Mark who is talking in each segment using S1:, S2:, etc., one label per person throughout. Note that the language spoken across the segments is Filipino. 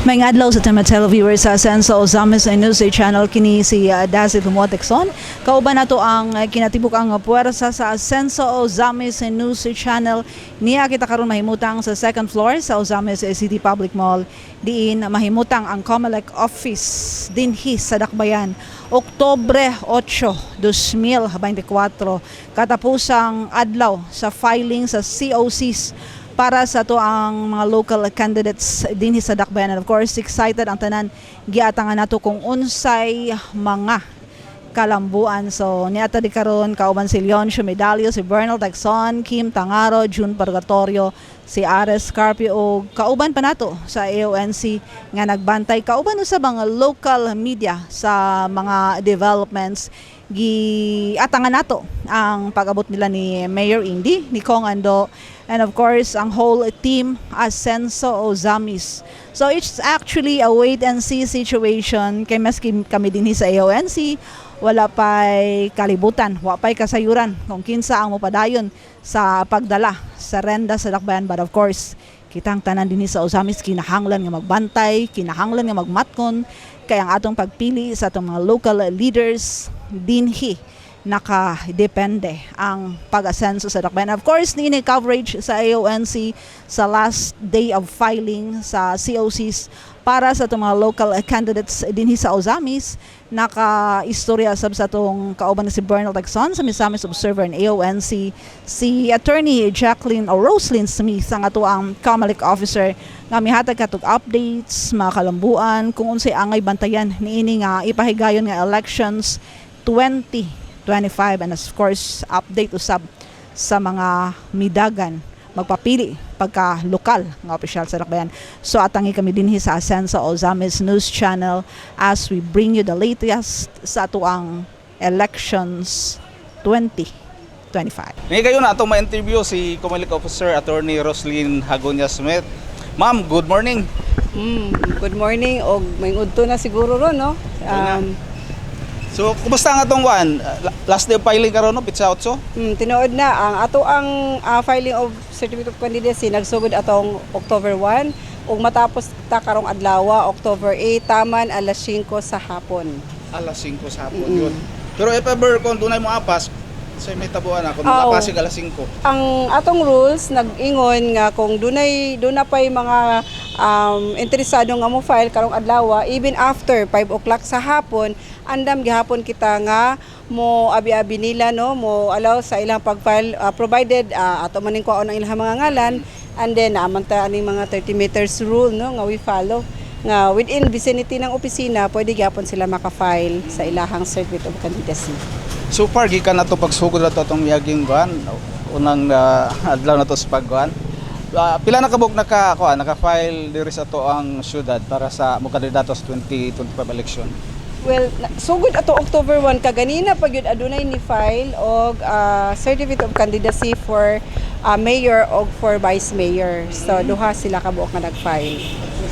S1: May adlaw sa mga televiewers sa Senso Ozamis News Channel kini si Dazzit Motekson. Kauban nato ang kinatibuk ang puwersa sa Senso Ozamis News Channel. Niya kita karon mahimutang sa second floor sa Ozamis City Public Mall. Diin mahimutang ang COMELEC office dinhi sa Dakbayan. Oktubre 8, 2024 katapusang adlaw sa filing sa COCs para sa to ang mga local candidates dinhi sa Dakbayan. And of course, excited ang tanan giatangan nato kung unsay mga kalambuan. So niata di karon kauban si Leoncio Medallo, si Bernal Tacson, Kim Tangaro, June Purgatorio, si Ares Carpio o kauban pa nato sa AONC nga nagbantay kauban sa mga local media sa mga developments. Giatangan nato ang pag-abot nila ni Mayor Indy, ni Kong Ando, and of course ang whole team Senso Ozamis. So it's actually a wait and see situation kay maski kami dinhi sa AONC wala pa'y kalibutan, wala pa'y kasayuran kung kinsa ang mopadayon sa pagdala sa renda sa Dakbayan. But of course, kitang tanan dinhi sa Ozamis kinahanglan nga magbantay, kinahanglan nga magmatkon kay ang atong pagpili sa atong mga local leaders dinhi nakadepende ang pag-asenso sa Dakbayan. Of course, nini coverage sa AONC sa last day of filing sa COCs para sa itong mga local candidates dinhi sa Ozamis. Naka-istorya sab sa itong kauban si Bernal Tacson sa Misamis Observer ng AONC, si Attorney Jacqueline o Roslyn Smith ang ato ang COMELEC officer nga mihatag katog updates, mga kalambuan kung unsay angay bantayan niini nga ipahigayon nga elections 2025, and of course update usab sa mga midagan magpapili pagka lokal nga opisyal sa Dakbayan. So atangi kami dinhi sa Senso Ozamis News Channel as we bring you the latest sa atuang elections 2025.
S2: Ngayon kayo na itong ma-interview si COMELEC Officer Attorney Roslyn Hagonia Smith. Ma'am, good morning.
S3: Good morning og may udto na siguro ron no.
S2: So, kumusta nga itong last day of filing karon no, Pizza 8?
S3: Tinuod na ang ato ang filing of certificate of candidacy nagsugod atong October 1 ug matapos ta karong adlaw October 8 taman alas 5 sa hapon.
S2: Alas 5 sa hapon yun. Pero if ever kung dunay mo apas, say may tabuan ako makapasig alas 5.
S3: Ang atong rules nag-ingon nga kung dunay pay mga interesado nga mo file karong adlaw even after 5 o'clock sa hapon, andam gihapon kita nga mo abi-abi nila no, mo allow sa ilang pag-file provided ato maning kuhaon ang ilang mga ngalan, and then naman ta aning mga 30 meters rule no nga we follow nga within vicinity ng opisina pwede gyapon sila maka-file sa ilahang certificate of candidacy.
S2: So far gikan na to pagsugod na to itong miyaging unang adlaw na to sa pagkuhan. Pila na kabuk naka-file diri sa to ang syudad para sa mo kandidato sa 2025 election?
S3: Well, sugod ato October 1 kaganina pag yun adunay ni file og certificate of candidacy for mayor og for vice mayor. So duha sila kabuok nga nag-file.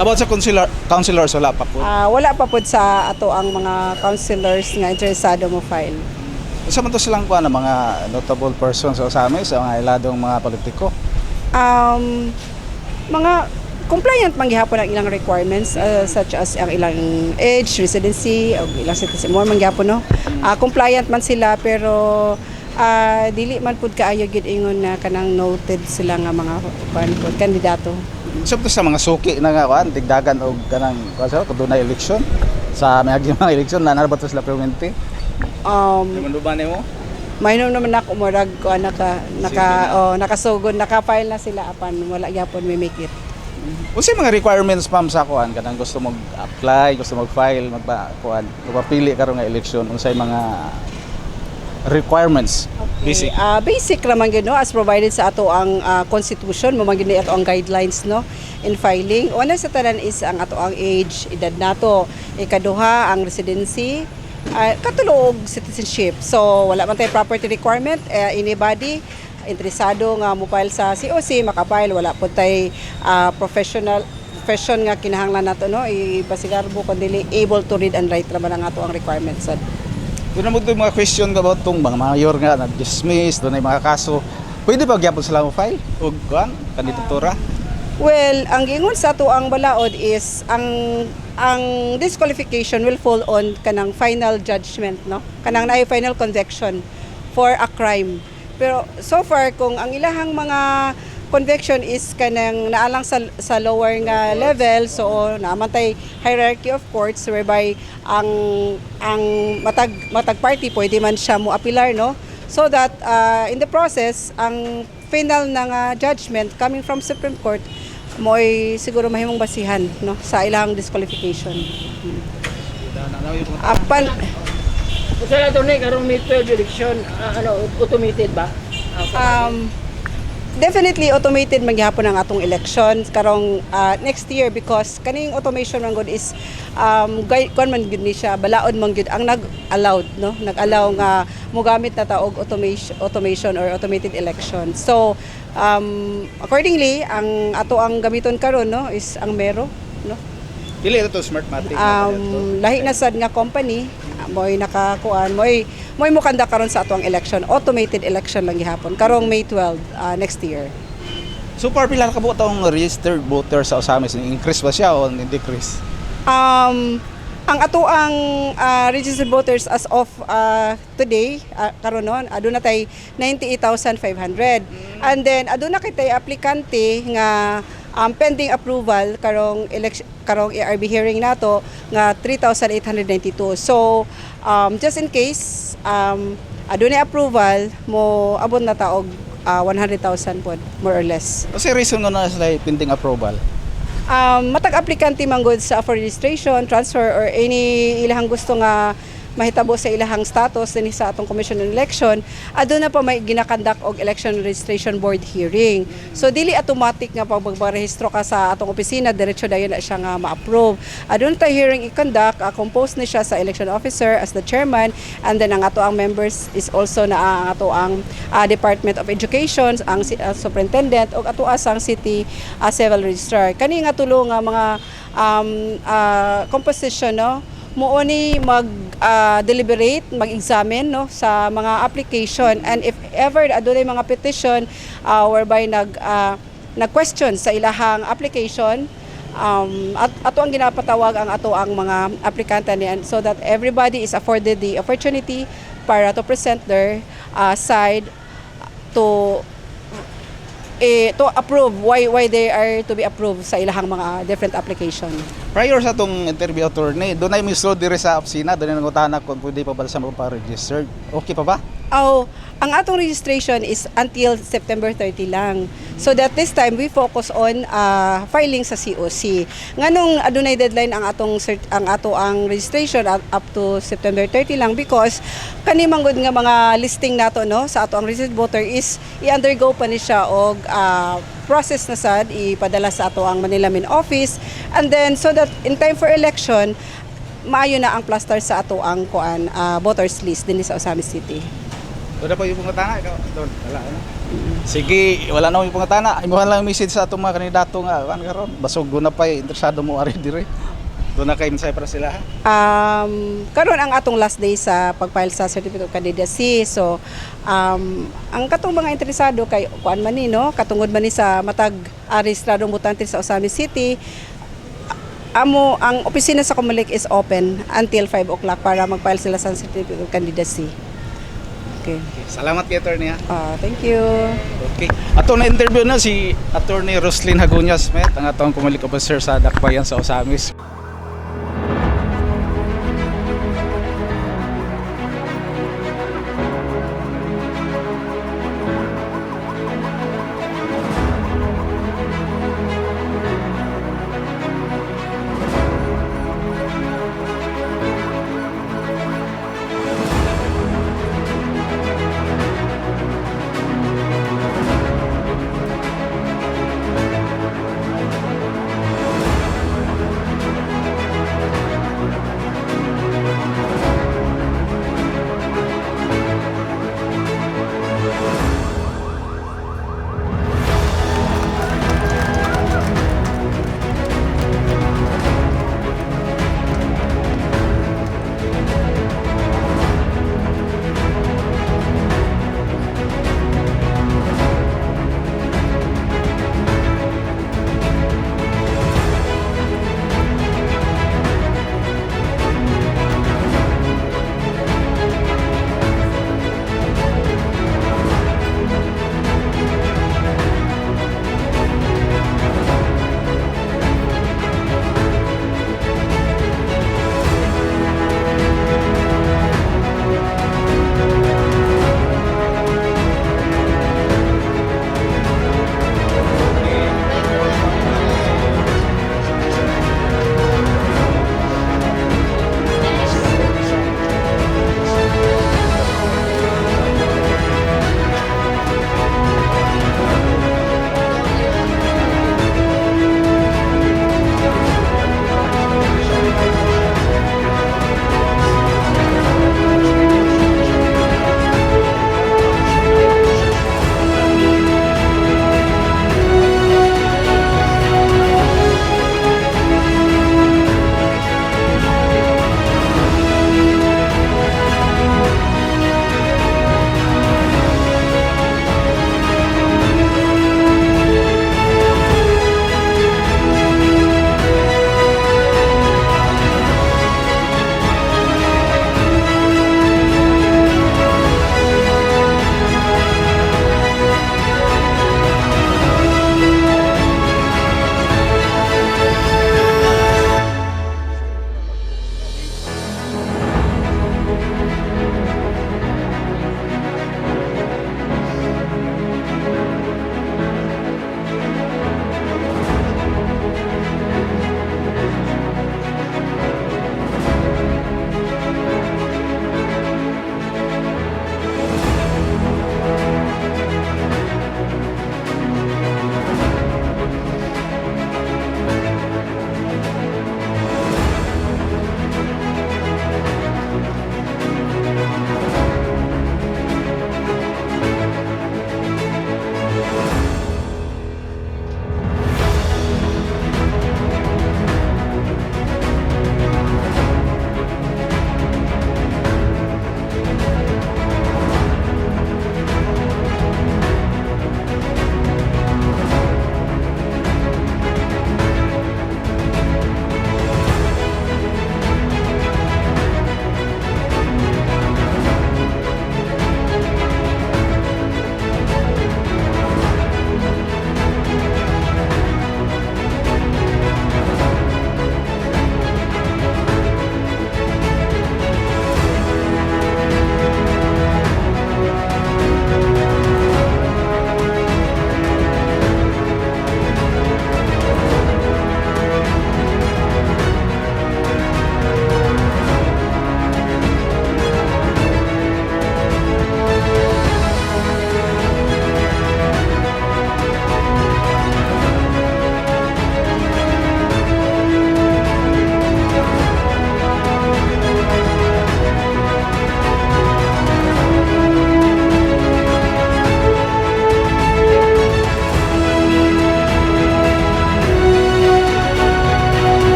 S2: About sa councilors wala pa po?
S3: Wala pa po sa ato ang mga councilors nga interesado mo file.
S2: Isa man to silang mga notable persons sa Ozamis, sa mga iladong mga politiko?
S3: Mga compliant man gihapon ang ilang requirements such as ang ilang age, residency, o ilang citizen more man gihapon no. Compliant man sila pero dili man pud kaayo gid ingon na kanang noted sila nga mga kandidato.
S2: Sabto sa mga suki na nga tigdagan og kanang kung dunay election sa mga election na narabato sila permanente. Naman mo?
S3: Mainom naman ako murag ko nakasugod, naka-file na sila apan wala gyapon may make it.
S2: Unsay mga requirements ma'am sa kuan kanang gusto mag-apply, gusto mag-file, magpapili karon nga eleksyon, unsay mga requirements? Basic.
S3: Basic naman gid no, as provided sa ato ang constitution, mo man gid ato ang guidelines no in filing. Una sa tanan is ang ato ang age, edad nato. Ikaduha ang residency, katulog citizenship. So wala man tay property requirement, anybody interesado nga mo file sa COC makapile, wala po tay profession nga kinahanglan nato no, ipasigarbo kun dili able to read and write ra man ang ato ang requirements sad.
S2: Doon mo mga question about tong mga mayor nga nag-dismiss, doon ay mga kaso. Pwede ba gyapon sila mo file og kuan kandidatura?
S3: Well, ang giingon sa ato ang balaod is ang disqualification will fall on kanang final judgment no, kanang naay final conviction for a crime. Pero so far kung ang ilahang mga conviction is kanang naalang sa lower nga level, so naamantay hierarchy of courts whereby ang matag party pwede man siya mo apilar no, so that in the process ang final na nga judgment coming from Supreme Court mo'y siguro mahimong basihan no sa ilang disqualification. Apan
S4: Sa lato ni karong midterm election, automated ba?
S3: Definitely automated man gihapon ang atong election karong next year, because kaning automation man gud is kon man gud ni siya balaod man gud ang nag-allowed no, nag-allow nga mogamit na ta og automation or automated election. So accordingly ang ato ang gamiton karon no is ang Mero no.
S2: Dili ito Smartmatic.
S3: Lahi na sad nga company mo'y nakakuan mo'y mo kanda karon sa atong election, automated election lang gihapon karong May 12 next year.
S2: So far pila ka tong registered voter sa Osamis, increase ba siya o decrease?
S3: Ang ato ang registered voters as of today karon non aduna tay 98,500. And then aduna kay tay aplikante nga pending approval karong ARB hearing nato nga 3,892. So just in case adunay approval mo abot na ta og 100,000 pod more or less.
S2: Kasi reason nga na sila pending approval.
S3: Matag aplikante manggod sa for registration, transfer or any ilahang gusto nga mahitabo sa ilahang status dinhi sa atong Commission on Election, aduna pa may ginakandak og election registration board hearing. So dili automatic nga pag magparehistro ka sa atong opisina diretso dayon na siya nga ma-approve. Aduna tay hearing i-conduct, composed ni siya sa election officer as the chairman, and then ang ato ang members is also na ang ato ang Department of Education, ang superintendent ug ato asang city civil registrar. Kani nga tulo nga mga composition no mooni mag-deliberate, mag-examine no, sa mga application, and if ever adunay mga petition whereby nag-question sa ilahang application, ato ang ginapatawag ang ato ang mga aplikante niyan, so that everybody is afforded the opportunity para to present their side to approve why they are to be approved sa ilahang mga different application.
S2: Prior sa itong interview attorney, doon ay misro dire sa opisina, doon ay nangutanak kung pwede pa ba siya magpa-register. Okay pa ba?
S3: Ang atong registration is until September 30 lang. So that this time we focus on filing sa COC. Nganong adunay deadline ang ato ang registration up to September 30 lang, because kani manggod nga mga listing nato no sa ato ang registered voter is i-undergo pa ni siya og process na sad ipadala sa ato ang Manila Main Office, and then so that in time for election maayo na ang plaster sa ato ang voters list dinhi sa Osamis City.
S2: Doon na po yung pangatana, ikaw doon, wala na. Sige, wala na yung pangatana. Imuhan lang yung message sa itong mga kandidato nga. Karon, basog doon na pa interesado mo ari dire. Doon na kayo minsay para sila ha?
S3: Karon ang atong last day sa pag-file sa Certificate of Candidacy. So, ang katong mga interesado kay kuan man ni no, katungod man ni sa matag rehistradong botante sa Osamis City, ang opisina sa Comelec is open until 5 o'clock para mag-file sila sa Certificate of Candidacy. Okay.
S2: Salamat kay attorney ha.
S3: Thank you.
S2: Okay. Ato na interview na si Attorney Roslyn Hagunyas Met, ang atong Comelec officer sa Dakbayan sa Osamis.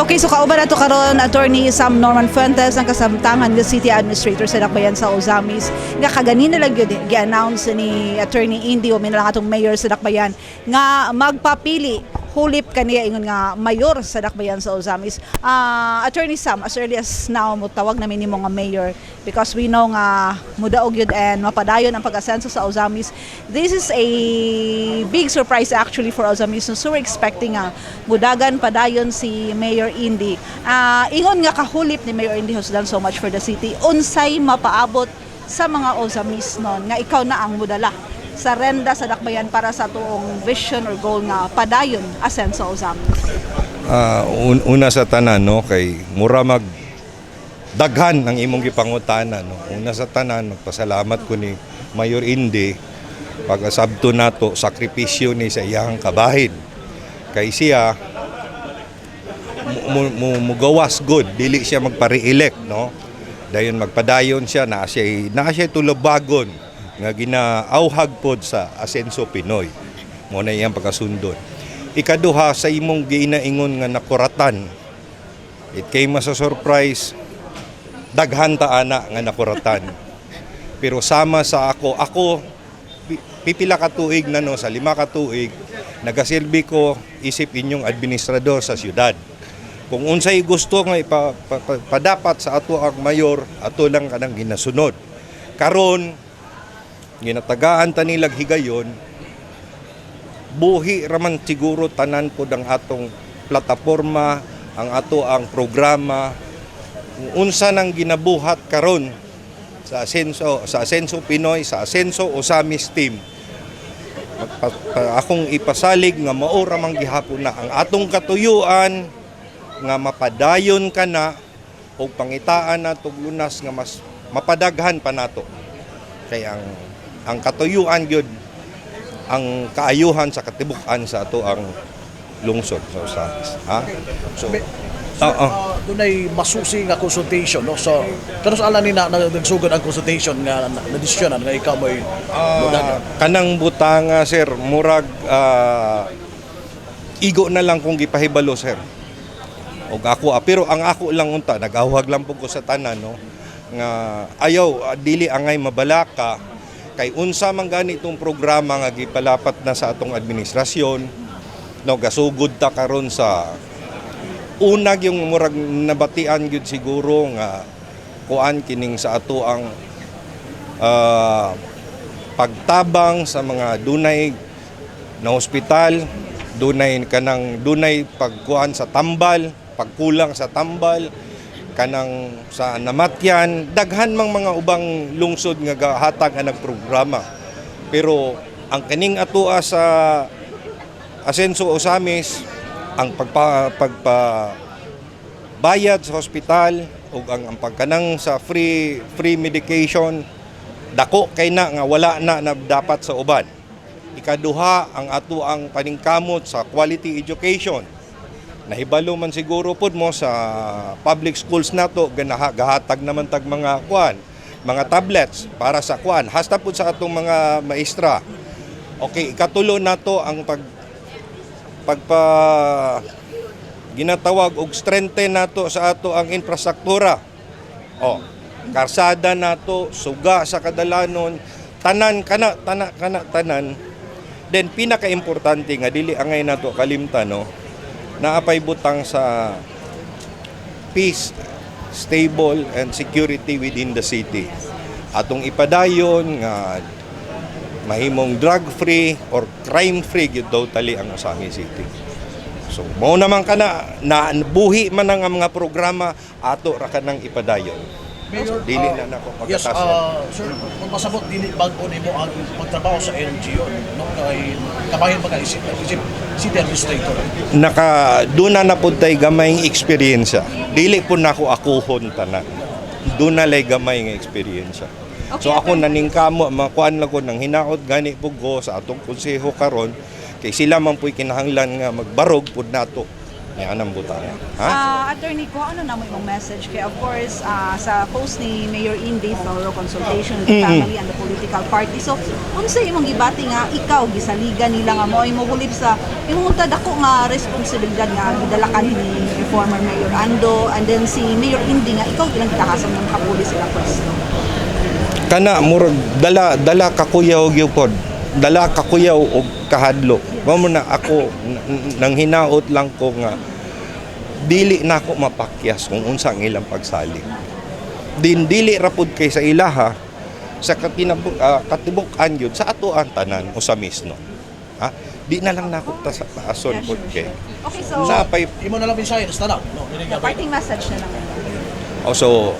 S1: Okay, so kauban nato karon Attorney Sam Norman Fuentes ang kasamtangan ng City Administrator sa Dakbayan sa Ozamis nga kaganina lang gyud gi-announce ni Attorney Indy o minala atong mayor sa Dakbayan nga magpapili hulip kaniya ingon nga mayor sa Dakbayan sa Ozamis. Attorney Sam, as early as now mo tawag namin nimo nga mayor because we know nga mudaog yun and mapadayon ang pag-asenso sa Ozamis. This is a big surprise actually for Ozamis. So we're expecting nga mudagan padayon si Mayor Indy. Ingon nga kahulip ni Mayor Indy who's done so much for the city. Unsay mapaabot sa mga Ozamis nun nga ikaw na ang mudala sa renda sa Dakbayan para sa tuong vision or goal nga padayon asenso Ozamis.
S5: Una sa tanan no kay mura mag daghan ang imong gipangutana no. Una sa tanan magpasalamat ko ni Mayor Indy pag-asabto nato sakripisyo ni sa iyang kabahin. Kay siya mugawas good dili siya magpa-re-elect no. Dayon magpadayon siya na siya tulubagon nga ginaauhag pod sa Asenso Pinoy. Mo na iyang pagkasundon. Ikaduha sa imong ginaingon nga nakuratan. It came as a surprise. Daghan ta ana nga nakuratan. Pero sama sa ako pipila ka tuig na no, sa 5 ka tuig, nagasilbi ko isip inyong administrador sa syudad. Kung unsay gusto nga padapat sa ato ang mayor, ato lang kanang ginasunod. Karon ginatagaan ta nilag higayon, buhi raman siguro tanan po ang atong plataporma, ang ato ang programa, unsa nang ginabuhat karon sa Asenso Pinoy, sa Asenso Ozamis team. Akong ipasalig nga mao ramang gihapon na ang atong katuyuan nga mapadayon ka na o pangitaan na lunas nga mas mapadaghan pa nato. Kaya ang katuyuan gyud ang kaayuhan sa katibuk-an sa ato ang lungsod sa Ozamis. Ha? So
S6: dunay masusi nga consultation no. So pero sa ala ni nagsugod ang consultation nga na-desisyonan nga ikaw may
S5: kanang butanga sir murag igo na lang kung gipahibalo sir. Og ako pero ang ako lang unta nagawhag lang pud ko sa tanan no nga ayaw dili angay mabalaka kay unsa man gani itong programa nga gipalapat na sa atong administrasyon no gasugod ta karon sa unag yung murag nabatian gyud siguro nga kuan kining sa ato ang pagtabang sa mga dunay na ospital, dunay pagkuan sa tambal, pagkulang sa tambal, kanang sa namatyan, daghan mang mga ubang lungsod nga gahatag ang nagprograma. Pero ang kaning atua sa Asenso Ozamis, ang pagpabayad sa hospital o ang pagkanang sa free medication, dako kay na nga wala na dapat sa uban. Ikaduha ang ato ang paningkamot sa quality education. Nahibalo man siguro pod mo sa public schools nato gahatag naman tag mga mga tablets para sa hasta pod sa atong mga maestra. Okay, ikatulo nato ang ginatawag og strengthen nato sa ato ang infrastruktura. Karsada nato, suga sa kadalanon, tanan. Then pinaka-importante nga dili angay nato kalimtan no, naapay butang sa peace, stable and security within the city. Atong ipadayon nga mahimong drug-free or crime-free gyud totally ang Ozamis City. So mao naman kana na buhi man ang mga programa ato ra kanang ipadayon.
S6: Mayor,
S5: dili na nako
S6: yes,
S5: pagkatas.
S6: sir, kung pasabot dili bago nimo ang pagtrabaho sa LGU no kay kabahin mga isip city administrator.
S5: Duna na pud tay gamay experience. Dili pud nako akuhon tanan. Duna lay gamay nga experience. So ako naningkamo makuan lang ko nang hinaot gani pud ko sa atong konseho karon kay sila man puy kinahanglan nga magbarog pud nato Yan ang butang. Ha?
S1: Attorney ko, ano na mo imong message? Kaya of course, sa post ni Mayor Indy, thorough consultation with the family and the political party. So, unsa imong gibati nga ikaw gisaligan nila nga mo imo bulib sa imong untad ako nga responsibilidad nga gidalakan ni former Mayor Ando and then si Mayor Indy nga ikaw gilang gitahasan ng kapulis sila pwesto.
S5: Kana murag dala kakuyaw gyud. Dala kakuyaw og kahadlok. Mao na ako nang hinaot lang ko nga dili na ako mapakyas kung unsa ang ilang pagsalig. Dili rapod kay sa ilaha sa katibukan yun sa ato ang tanan o sa misno. Ha? Di na lang nako ta sa paason pod kay.
S1: Okay, so
S5: Napay
S6: Imo na lang mensahe sa tanan. No,
S1: the parting message na lang.
S5: so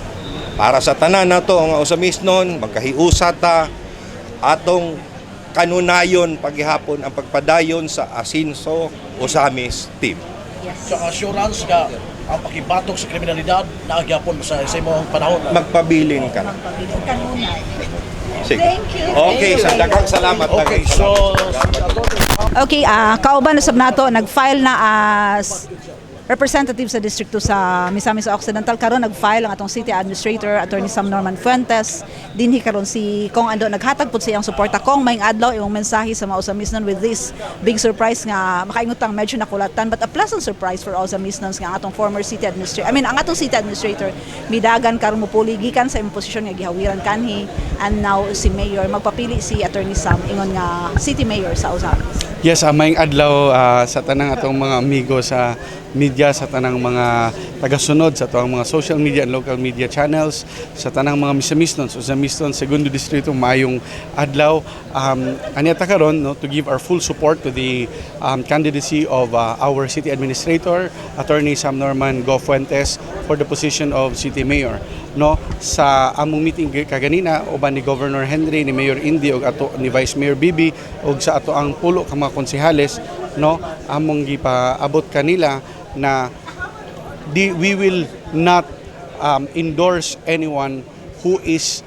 S5: para sa tanan nato nga usa misnon magkahiusa ta atong kanunayon paghihapon ang pagpadayon sa Asenso Ozamis team.
S6: Sa assurance nga ang pakibatok sa kriminalidad naagyapon sa imong panahon.
S5: Magpabilin ka.
S1: Magpabiling kanunay.
S5: Sige.
S1: Thank you.
S5: Okay, sa daghang salamat.
S6: Okay,
S5: daghang
S6: so
S1: Okay, kauban usab nato nag-file na as representative sa distrito sa Misamis Occidental karon nag-file ang atong city administrator Attorney Sam Norman Fuentes dinhi karon si Kong Ando naghatag pud siyang suporta Kong maing adlaw imong mensahe sa mga Osamisnon with this big surprise nga makaingutang medyo nakulatan but a pleasant surprise for Osamisnons nga ang atong former city administrator ang atong city administrator midagan karon mopuli gikan sa imong posisyon nga gihawiran kanhi and now si mayor magpapili si Attorney Sam ingon nga city mayor sa Ozamis.
S7: Yes, maayong adlaw sa tanang atong mga amigo sa media, sa tanang mga tagasunod, sa atong mga social media and local media channels, sa tanang mga Misamisnon, Ozamisnon, Segundo Distrito, maayong adlaw. Anyata karon no, to give our full support to the candidacy of our city administrator, Attorney Sam Norman Go Fuentes, for the position of city mayor. No, sa among meeting kaganina uban ni Governor Henry, ni Mayor Indy ug ato ni Vice Mayor Bibi ug sa ato ang pulo ka mga konsehales no among gipaabot kanila na we will not endorse anyone who is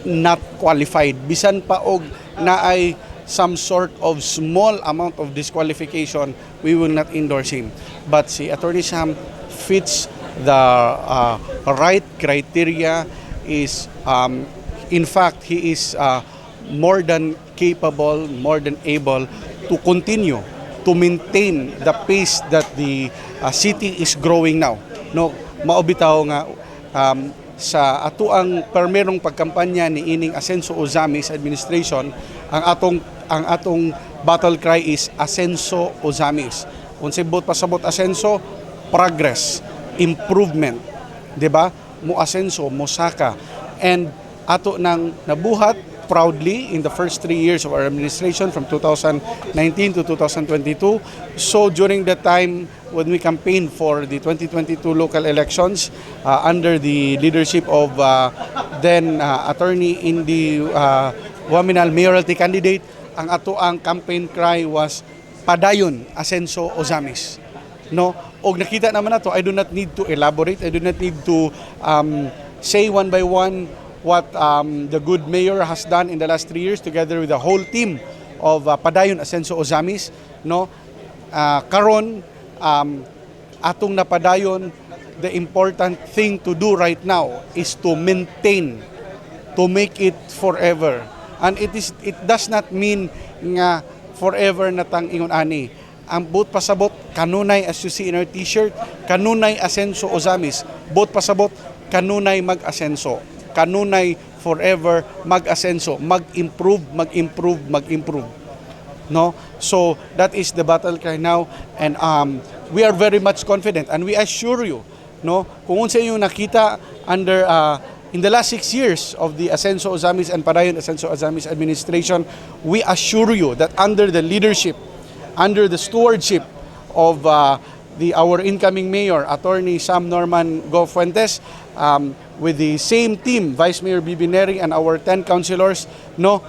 S7: not qualified bisan pa og naay some sort of small amount of disqualification, we will not endorse him. But si Attorney Sam fits the right criteria, is in fact he is more than capable, more than able to continue to maintain the pace that the city is growing now. No, maobitaw nga sa atuang permerong pagkampanya ni ining Asenso Ozamis administration, ang atong battle cry is Asenso Ozamis. Unsay bot pasabot Asenso, progress, improvement, 'di ba? Mo asenso, mo saka. And ato nang nabuhat proudly in the first 3 years of our administration from 2019 to 2022. So during the time when we campaigned for the 2022 local elections under the leadership of then Attorney Indy Waminal mayoralty candidate, ang ato ang campaign cry was Padayon Asenso Ozamis. No, og nakita naman nato, I do not need to elaborate, I do not need to say one by one what the good mayor has done in the last 3 years together with the whole team of Padayon Asenso Ozamis. No, karon atong napadayon, the important thing to do right now is to maintain, to make it forever. And it does not mean nga forever na tang ingon ani. Ang both pasabot kanunay, as you see in our t-shirt, kanunay Asenso Ozamis. Both pasabot kanunay mag-asenso, kanunay forever mag-asenso, mag-improve. No, so that is the battle cry now, and we are very much confident, and we assure you, no, kung unsa yung nakita under in the last 6 years of the Asenso Ozamis and Padayon Asenso Ozamis administration, we assure you that under the leadership, under the stewardship of our incoming mayor, Attorney Sam Norman Go Fuentes, with the same team, Vice Mayor Bibi Neri and our 10 councilors, no,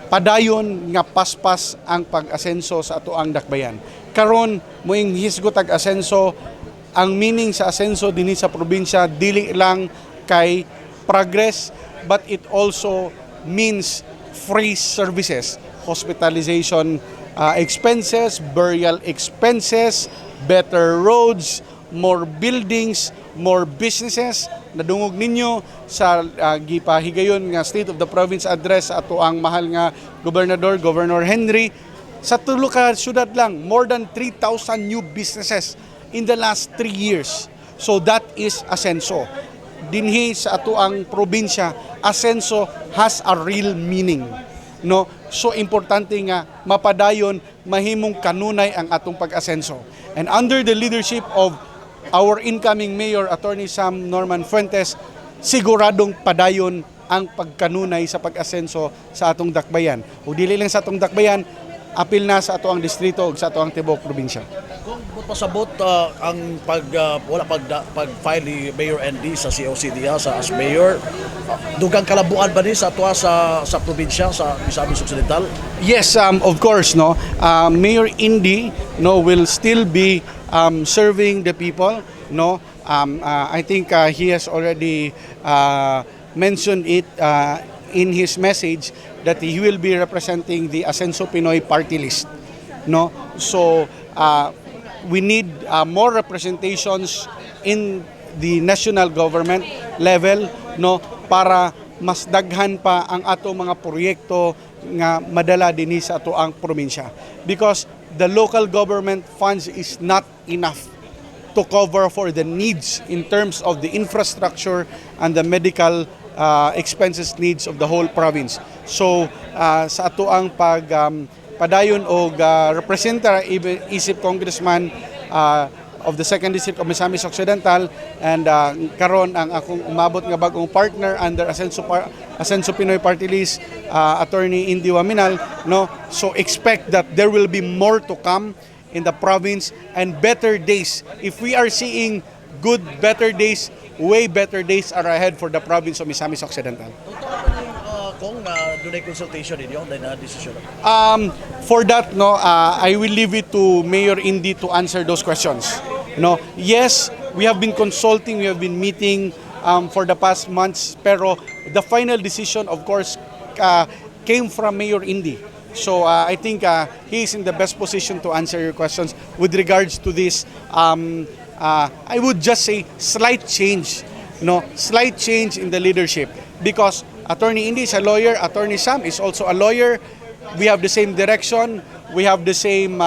S7: padayon nga paspas ang pag-asenso sa atoang dakbayan. Karon moing hisgot ag asenso, ang meaning sa asenso dinhi sa probinsya dili lang kay progress, but it also means free services, hospitalization expenses, burial expenses, better roads, more buildings, more businesses. Nadungog ninyo sa gipahigayon nga State of the Province address ato ang mahal nga Governor Henry. Sa tulo ka syudad lang, more than 3,000 new businesses in the last 3 years. So that is asenso. Dinhi sa ato ang probinsya, asenso has a real meaning. No? So importante nga mapadayon mahimong kanunay ang atong pag-asenso. And under the leadership of our incoming Mayor Attorney Sam Norman Fuentes, siguradong padayon ang pagkanunay sa pag-asenso sa atong dakbayan. O dili lang sa atong dakbayan, apil na sa ato ang distrito ug sa ato ang tibuok probinsya.
S6: Kung pasabot ang pag-file ni Mayor ND sa COC diya sa as mayor, dugang kalabuan ba ni sa ato sa probinsya sa Misamis Occidental?
S7: Yes, of course, no. Mayor Indy, no, will still be serving the people, no. I think he has already mentioned it in his message that he will be representing the Asenso Pinoy party list, no. So we need more representations in the national government level, no, para mas daghan pa ang ato mga proyekto nga madala dinhi sa ato ang probinsya, because the local government funds is not enough to cover for the needs in terms of the infrastructure and the medical expenses needs of the whole province. So sa ato ang padayon og representative isip congressman of the 2nd District of Misamis Occidental, and karon ang akong umabot nga bagong partner under Asenso Pinoy Party List, Attorney Indy Waminal, no. So expect that there will be more to come in the province and better days. If we are seeing good better days, way better days are ahead for the province of Misamis Occidental.
S6: Kung dunay consultation ninyo na decision.
S7: For that, no, I will leave it to Mayor Indy to answer those questions. No, yes, we have been consulting, we have been meeting for the past months, pero the final decision, of course, came from Mayor Indy. So I think he is in the best position to answer your questions with regards to this. I would just say slight change, no, slight change in the leadership, because Attorney Indy is a lawyer, Attorney Sam is also a lawyer. We have the same direction, we have the same,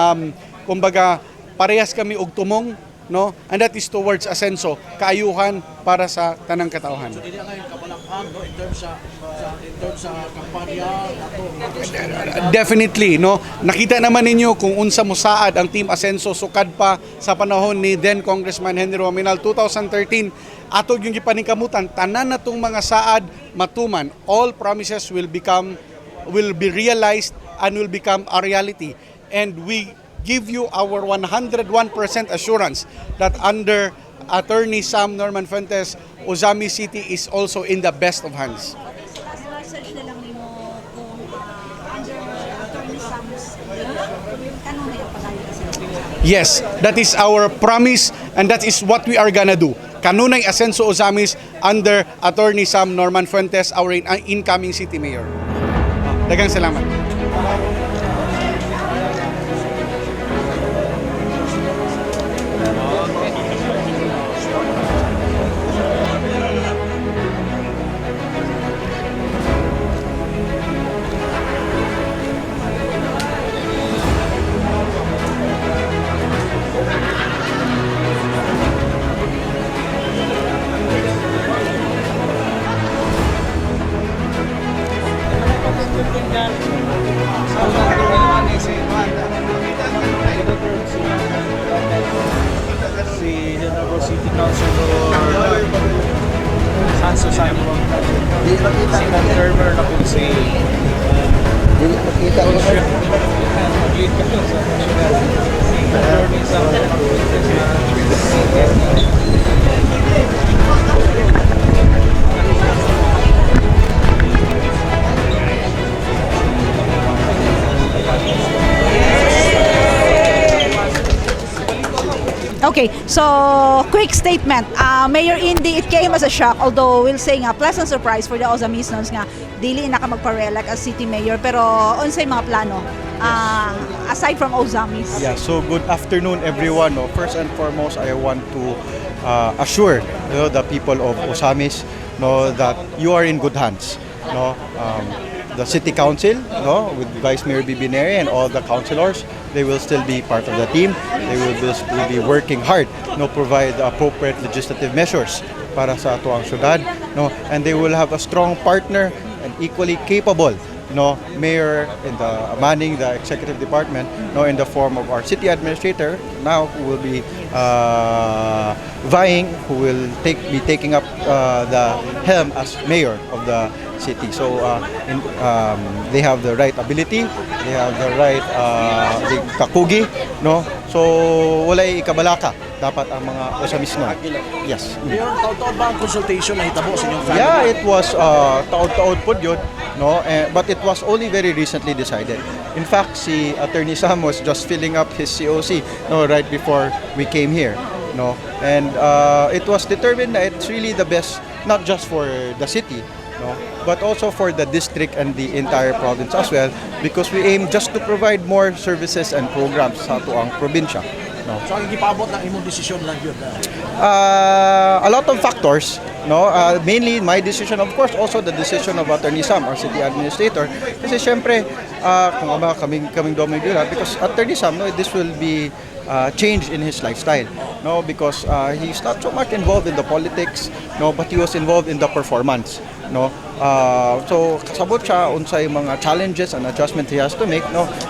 S7: kumbaga, parehas kami og tumong, no? And that is towards asenso, kaayuhan para sa tanang katauhan.
S6: So dili nga kabalakhan, no, in terms sa kampanya nato.
S7: Definitely, no. Nakita naman ninyo kung unsa mosaad ang Team Asenso sukad pa sa panahon ni then Congressman Henry Waminal 2013. Atog yung gipaningkamutan, tanan natong mga saad matuman. All promises will be realized and will become a reality. And we give you our 101% assurance that under Attorney Sam Norman Fuentes, Ozami City is also in the best of hands.
S1: Last message na lang nimo kung under Attorney Sam's kanunay ang padayon.
S7: Yes, that is our promise and that is what we are gonna do. Kanunay Asenso Ozamis under Attorney Sam Norman Fuentes, our incoming city mayor. Daghang salamat.
S2: Si Honorable City Councilor Sanso Simon, second termer na po si makita ko siya mag-lead ka sa Attorney Sam
S1: Okay, so quick statement. Mayor Indy, it came as a shock, although we'll say nga pleasant surprise for the Ozamisnons nga dili na ka magpa-re-elect as city mayor, pero unsay mga plano aside from Ozamis?
S8: Yeah, so good afternoon everyone. No? First and foremost, I want to assure the people of Osamis that you are in good hands. The city council with Vice Mayor Bibineri and all the councilors, they will still be part of the team. They will be working hard provide appropriate legislative measures para sa atuang syudad, and they will have a strong partner and equally capable mayor in the manning the executive department in the form of our city administrator now, who will be who will be taking up the helm as mayor of the city. So they have the right ability, they have the right kakugi, so walay ikabalaka dapat ang mga Osamis Yes.
S6: Mayor, taon-taon ba ang consultation na hitabo sa inyong family?
S8: Yeah, it was taon-taon po yun, but it was only very recently decided. In fact, si Attorney Sam was just filling up his COC right before we came here. And it was determined that it's really the best, not just for the city, but also for the district and the entire province as well, because we aim just to provide more services and programs sa tuang probinsya.
S6: So ang ipaabot ng imong desisyon lang yun?
S8: A lot of factors, mainly my decision, of course, also the decision of Attorney Sam, our city administrator. Kasi syempre, kung kaming domingular, because Attorney Sam, this will be change in his lifestyle, because he's not so much involved in the politics, but he was involved in the performance. So kasabot siya unsay mga challenges and adjustment he has to make,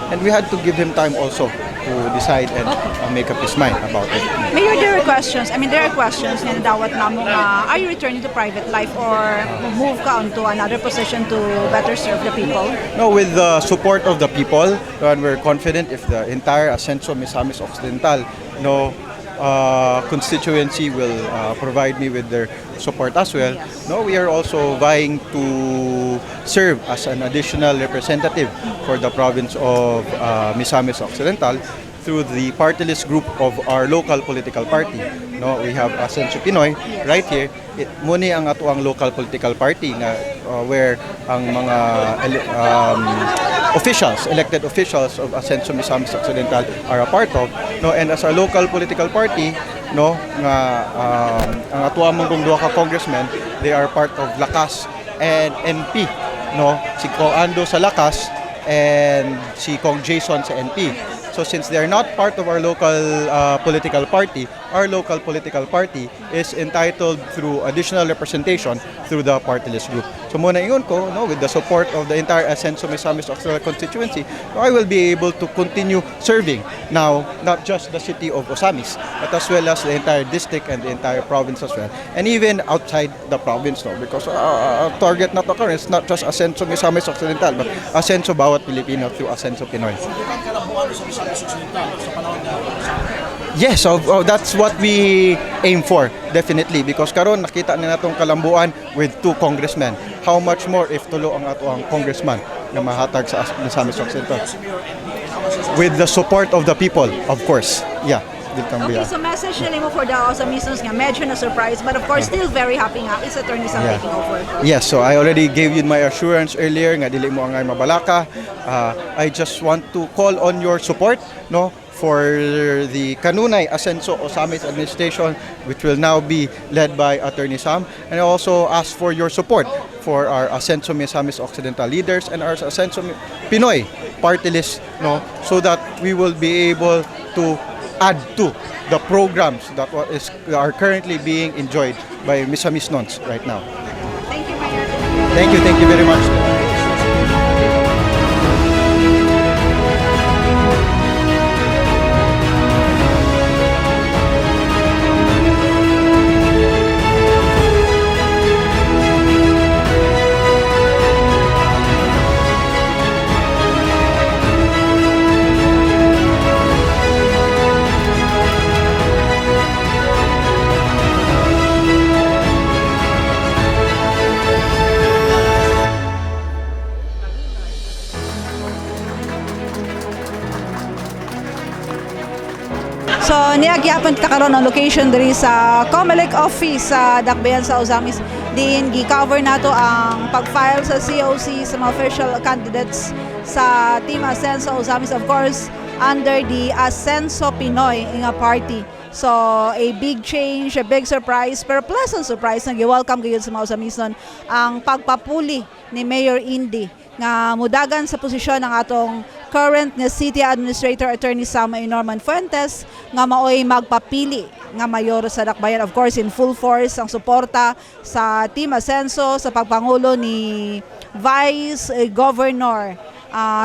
S8: and we had to give him time also to decide and make up his mind about it.
S1: Mayor, there are questions nga dawat namo nga are you returning to private life or move ka onto another position to better serve the people?
S8: No, with the support of the people, and we're confident if the entire Ascenso Misamis Occidental constituency will provide me with their support as well. We are also vying to serve as an additional representative for the province of Misamis Occidental through the party list group of our local political party. We have Ascenso Pinoy right here. Muni ang atuang local political party na where ang mga elected officials of Ascenso Misamis Occidental are a part of. And as our local political party, nga ang atuang mong duha ka congressmen, they are part of Lakas and NP. Si Kong Ando sa Lakas and si Kong Jason sa NP. So since they are not part of our local political party, our local political party is entitled through additional representation through the party list group. So muna ingon ko, with the support of the entire Ascenso Misamis Occidental constituency, I will be able to continue serving now not just the city of Osamis, but as well as the entire district and the entire province as well, and even outside the province, because our target na to is not just Ascenso Misamis Occidental, but Ascenso bawat Pilipino through Ascenso Pinoy. Yes, so that's what we aim for, definitely, because karon nakita na natong kalambuan with 2 congressmen. How much more if tulo ang atoang congressman na mahatag sa Misamis Occidental? With the support of the people, of course. Yeah.
S1: Okay, so message nila mo for the Ozamisons nga medyo na surprise, but of course still very happy nga it's Attorney Sam taking over.
S8: Yes, so I already gave you my assurance earlier nga dili mo angay mabalaka. I just want to call on your support, for the Kanunay Ascenso Osamis administration, which will now be led by Attorney Sam, and I also ask for your support for our Ascenso Misamis Occidental leaders and our Ascenso Pinoy party list, so that we will be able to add to the programs that are currently being enjoyed by Misamis Nons right now.
S1: Thank you, Mayor.
S8: Thank you very much.
S1: gyapon kita karon ang location diri sa COMELEC office sa Dakbayan sa Ozamis. Din gi-cover nato ang pag-file sa COC sa mga official candidates sa Team Asenso Ozamis, of course under the Asenso Pinoy nga party. So, a big change, a big surprise, pero pleasant surprise na gi-welcome kayo sa mga Ozamisnon ang pagpapuli ni Mayor Indy nga mudagan sa posisyon ng atong current na City Administrator Attorney Sam Norman Fuentes nga maoy magpapili nga mayor sa Dakbayan. Of course, in full force ang suporta sa Team Asenso sa pagpangulo ni Vice Governor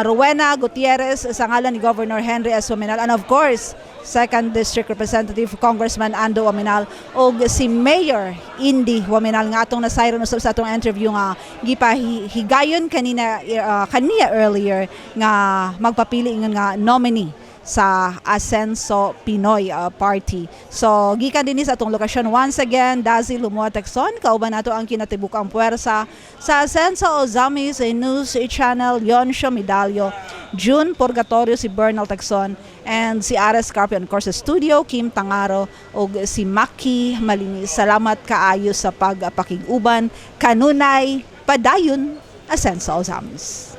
S1: Rowena Gutierrez sa ngalan ni Governor Henry S. Waminal, and of course 2nd District Representative Congressman Ando Waminal o si Mayor Indy Waminal nga atong nasayron usab sa atong interview nga gipahigayon kaniya earlier nga magpapili nga nominee sa Asenso Pinoy Party. So, gikan din sa atong lokasyon once again, Dazi Lumuatexon, kauban nato ang kinatibukang puwersa sa Asenso Ozamis News Channel, Yonsho Medallo, June Purgatorio si Bernal Texon, and si Ares Carpio, and of course sa studio, Kim Tangaro, o si Maki Malinis. Salamat kaayo sa pagpakiguban, kanunay, padayon, Asenso Ozamis.